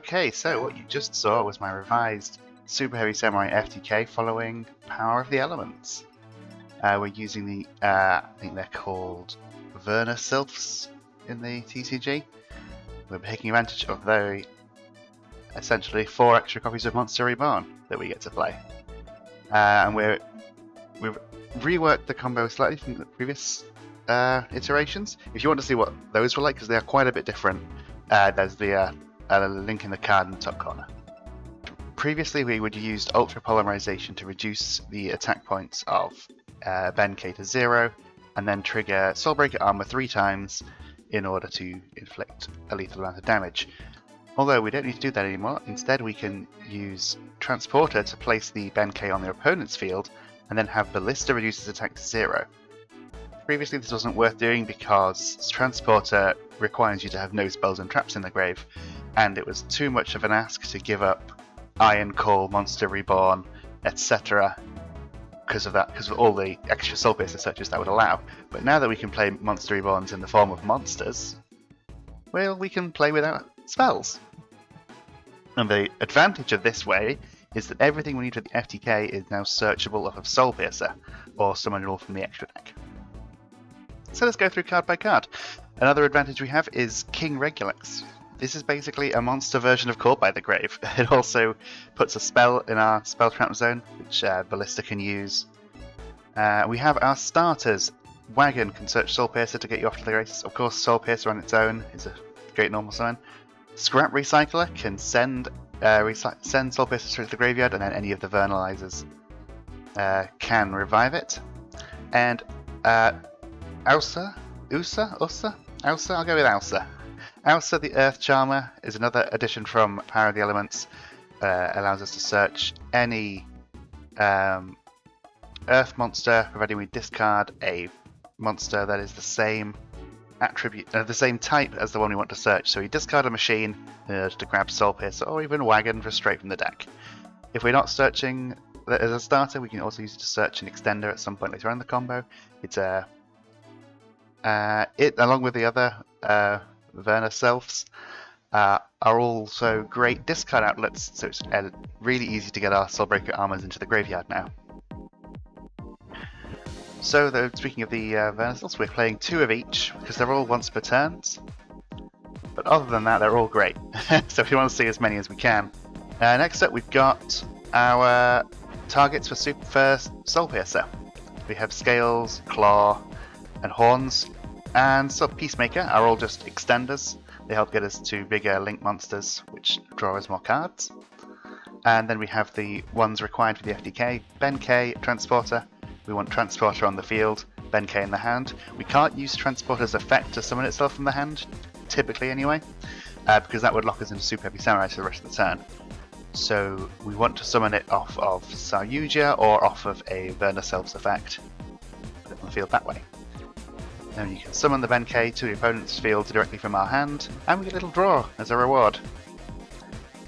Okay, so what you just saw was my revised Superheavy Samurai FTK following Power of the Elements. We're using the, I think they're called Verna Sylphs in the TCG. We're taking advantage of very, essentially 4 extra copies of Monster Reborn that we get to play. And we've reworked the combo slightly from the previous iterations. If you want to see what those were like, because they are quite a bit different, there's the link in the card in the top corner. Previously we would use ultra polymerization to reduce the attack points of Benkei to 0 and then trigger Soulbreaker Armor 3 times in order to inflict a lethal amount of damage. Although we don't need to do that anymore, instead we can use Transporter to place the Benkei on their opponent's field and then have Ballista reduce his attack to 0. Previously this wasn't worth doing because Transporter requires you to have no spells and traps in the grave, and it was too much of an ask to give up Iron Call, Monster Reborn, etc. because of all the extra Soul Piercer searches that would allow. But now that we can play Monster Reborns in the form of monsters, well, we can play without spells. And the advantage of this way is that everything we need for the FTK is now searchable off of Soul Piercer, or summon it all from the extra deck. So let's go through card by card. Another advantage we have is King Regulus. This is basically a monster version of Caught by the Grave. It also puts a spell in our spell trap zone, which Ballista can use. We have our starters. Wagon can search Soul Piercer to get you off to the races. Of course, Soul Piercer on its own is a great normal summon. Scrap Recycler can send Soul Piercer straight to the graveyard, and then any of the Vernalizers can revive it. And Ausa, I'll go with Ausa. Ausa, the Earth Charmer, is another addition from Power of the Elements. Allows us to search any Earth monster, providing we discard a monster that is the same attribute, the same type as the one we want to search. So we discard a machine in order to grab Soul Piercer, or even Wagon for straight from the deck. If we're not searching as a starter, we can also use it to search an extender at some point later on in the combo. It's it, along with the other Verna Sylphs, are also great discard outlets, so it's really easy to get our Soulbreaker Armors into the graveyard now. So, speaking of the Verna Sylphs, we're playing 2 of each, because they're all once per turns. But other than that, they're all great. So we want to see as many as we can. Next up, we've got our targets for Soul Piercer. We have Scales, Claw, and Horns, and Peacemaker are all just extenders. They help get us to bigger link monsters, which draw us more cards. And then we have the ones required for the FTK, Benkei, Transporter. We want Transporter on the field, Benkei in the hand. We can't use Transporter's effect to summon itself from the hand, typically anyway, because that would lock us into Superheavy Samurai for the rest of the turn. So we want to summon it off of Saryuja or off of a Verna Sylphs effect. Put it on the field that way. Then you can summon the Benkei to the opponent's field directly from our hand, and we get a little draw as a reward.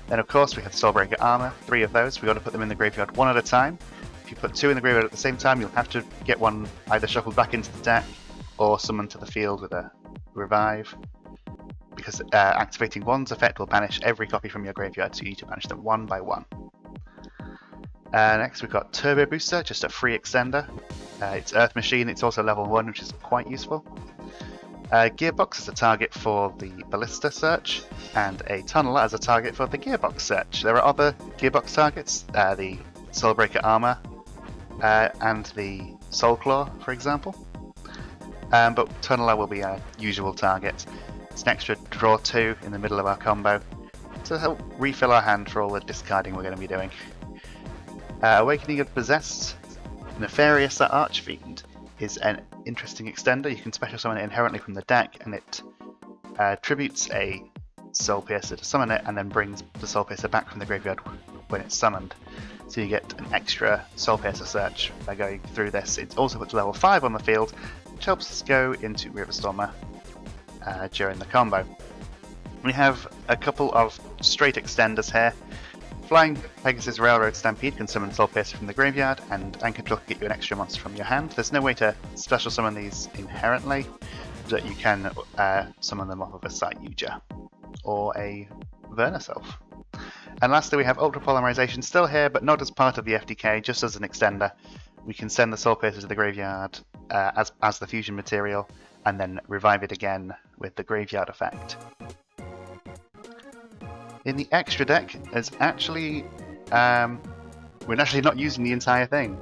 Then of course we have Soulbreaker Armor, 3 of those. We want to put them in the graveyard 1 at a time. If you put 2 in the graveyard at the same time, you'll have to get one either shuffled back into the deck or summoned to the field with a revive. Because activating one's effect will banish every copy from your graveyard, so you need to banish them 1 by 1. Next we've got Turbo Booster, just a free extender. It's Earth Machine, it's also level 1, which is quite useful. Gearbox is a target for the Ballista search, and a Tunneler as a target for the Gearbox search. There are other Gearbox targets, the Soulbreaker Armor, and the Soul Claw, for example. But Tunneler will be a usual target. It's an extra draw 2 in the middle of our combo to help refill our hand for all the discarding we're going to be doing. Awakening of Possessed, Nefarious Archfiend is an interesting extender. You can special summon it inherently from the deck, and it tributes a Soul Piercer to summon it, and then brings the Soul Piercer back from the graveyard when it's summoned. So you get an extra Soul Piercer search by going through this. It also puts level 5 on the field, which helps us go into Riverstormer during the combo. We have a couple of straight extenders here. Flying Pegasus Railroad Stampede can summon Soul Piercer from the graveyard, and Anchor Control can get you an extra monster from your hand. There's no way to special summon these inherently, but you can summon them off of a Saryuja or a Verna Sylph. And lastly, we have Ultra Polymerization still here, but not as part of the FTK, just as an extender. We can send the Soul Piercer to the graveyard as the fusion material, and then revive it again with the graveyard effect. In the extra deck, it's actually we're actually not using the entire thing.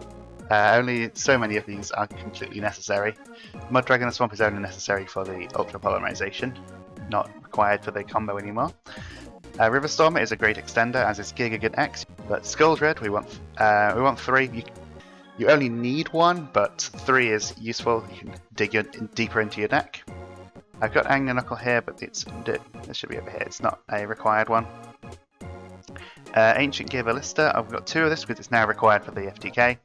Only so many of these are completely necessary. Mud Dragon and Swamp is only necessary for the Ultra Polymerization, not required for the combo anymore. River Stormer is a great extender, as is Gigagun X, but Skull Dread we want 3. You only need 1, but 3 is useful. You can dig deeper into your deck. I've got Angler Knuckle here, but it should be over here. It's not a required one. Ancient Gear Ballista, I've got 2 of this because it's now required for the FTK.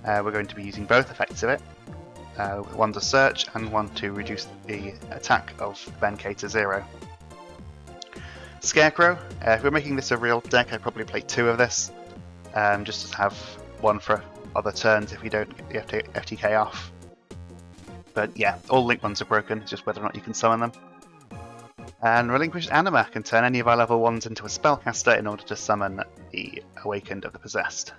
We're going to be using both effects of it. One to search and one to reduce the attack of Benkei to 0. Scarecrow, if we're making this a real deck, I'd probably play 2 of this, just to have 1 for other turns if we don't get the FTK off. But yeah, all linked ones are broken, it's just whether or not you can summon them. And Relinquished Anima can turn any of our level 1s into a spellcaster in order to summon the Awakened of the Possessed.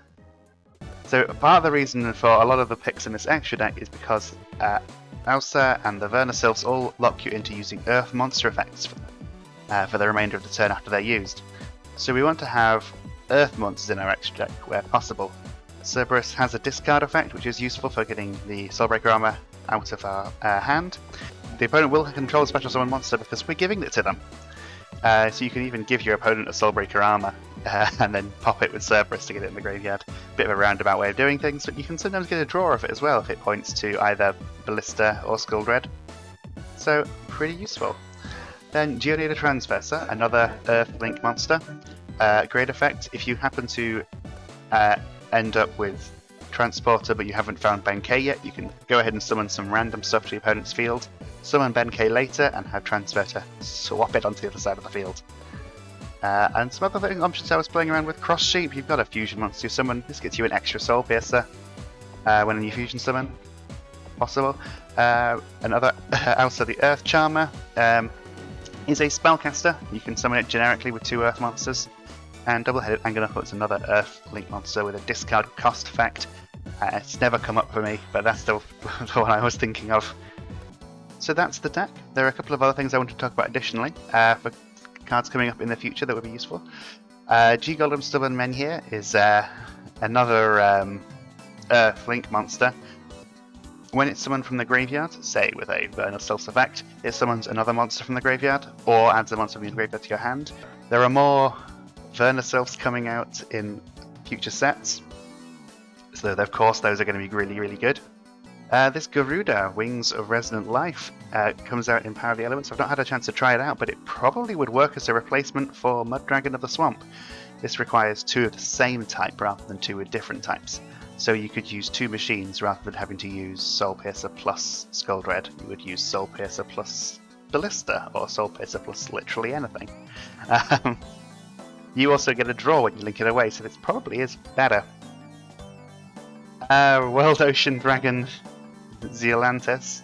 So part of the reason for a lot of the picks in this extra deck is because Elsa and the Verna Sylphs all lock you into using Earth monster effects for the remainder of the turn after they're used. So we want to have Earth monsters in our extra deck where possible. Cerberus has a discard effect, which is useful for getting the Soulbreaker armor out of our hand. The opponent will control a special summon monster because we're giving it to them. So you can even give your opponent a Soulbreaker armor and then pop it with Cerberus to get it in the graveyard. Bit of a roundabout way of doing things, but you can sometimes get a draw of it as well if it points to either Ballista or Skull Dread. So pretty useful. Then Geonida Transversa, another Earth Link monster. Great effect if you happen to end up with Transporter but you haven't found Benkei yet, you can go ahead and summon some random stuff to your opponent's field, summon Benkei later and have Transverter swap it onto the other side of the field. And some other options I was playing around with, Cross Sheep, you've got a fusion monster you summon, this gets you an extra Soul Piercer when you fusion summon, possible. Another, also the Earth Charmer is a spellcaster, you can summon it generically with 2 Earth monsters. And Double-Headed Angler Knuckle is another Earth Link monster with a discard cost effect. It's never come up for me, but that's the one I was thinking of. So that's the deck. There are a couple of other things I want to talk about additionally for cards coming up in the future that would be useful. G Golem Stubborn Menhir is another Earth Link monster. When it's summoned from the graveyard, say with a Vernal Sylphs effect, it summons another monster from the graveyard, or adds a monster from your graveyard to your hand. There are more Verna Sylphs coming out in future sets, so of course those are going to be really, really good. This Garuda, Wings of Resonant Life, comes out in Power of the Elements. I've not had a chance to try it out, but it probably would work as a replacement for Mud Dragon of the Swamp. This requires 2 of the same type rather than 2 with different types. So you could use 2 machines rather than having to use Soul Piercer plus Skull Dread. You would use Soul Piercer plus Ballista, or Soul Piercer plus literally anything. You also get a draw when you link it away, so this probably is better. World Ocean Dragon Zealantis.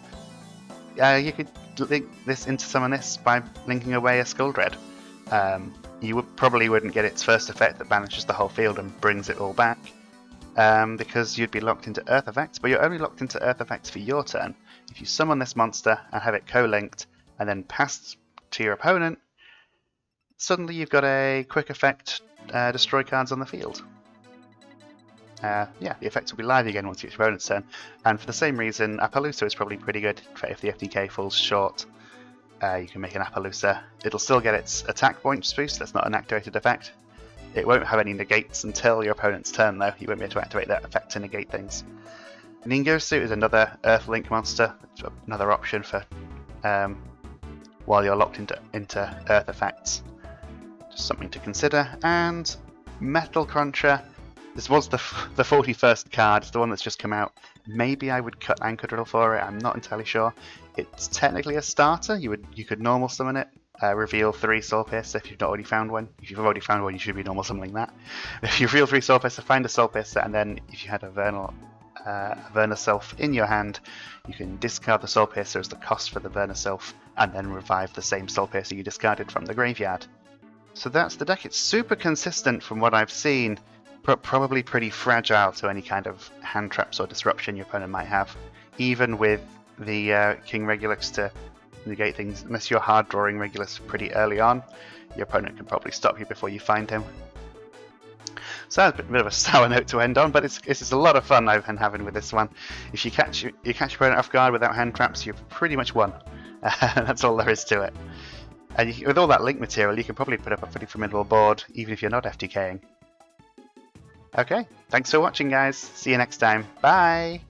You could link this into summon this by linking away a Skull Dread. You probably wouldn't get its first effect that banishes the whole field and brings it all back, because you'd be locked into Earth effects, but you're only locked into Earth effects for your turn. If you summon this monster and have it co-linked and then passed to your opponent, suddenly you've got a quick effect, destroy cards on the field. Yeah, the effects will be live again once it's your opponent's turn. And for the same reason, Appaloosa is probably pretty good for if the FTK falls short. You can make an Appaloosa. It'll still get its attack points boost, that's not an activated effect. It won't have any negates until your opponent's turn though, you won't be able to activate that effect to negate things. Ningosu is another Earth Link monster, another option for while you're locked into Earth effects. Just something to consider. And Metal Cruncher, this was the 41st card, it's the one that's just come out. Maybe I would cut Anchor Drill for it, I'm not entirely sure. It's technically a starter, you could normal summon it, reveal 3 Soul Piercer if you've not already found one. If you've already found one, you should be normal summoning that. If you reveal 3 Soul Piercer, find a Soul Piercer, and then if you had a Verna Sylph in your hand, you can discard the Soul Piercer as the cost for the Verna Sylph, and then revive the same Soul Piercer you discarded from the graveyard. So that's the deck. It's super consistent from what I've seen, but probably pretty fragile to any kind of hand traps or disruption your opponent might have, even with the King Regulus to negate things. Unless you're hard drawing Regulus pretty early on, your opponent can probably stop you before you find him. So that's a bit of a sour note to end on, but it's a lot of fun I've been having with this one. If you catch your opponent off guard without hand traps, you've pretty much won. That's all there is to it. And with all that link material, you can probably put up a pretty formidable board, even if you're not FTKing. Okay, thanks for watching, guys. See you next time. Bye!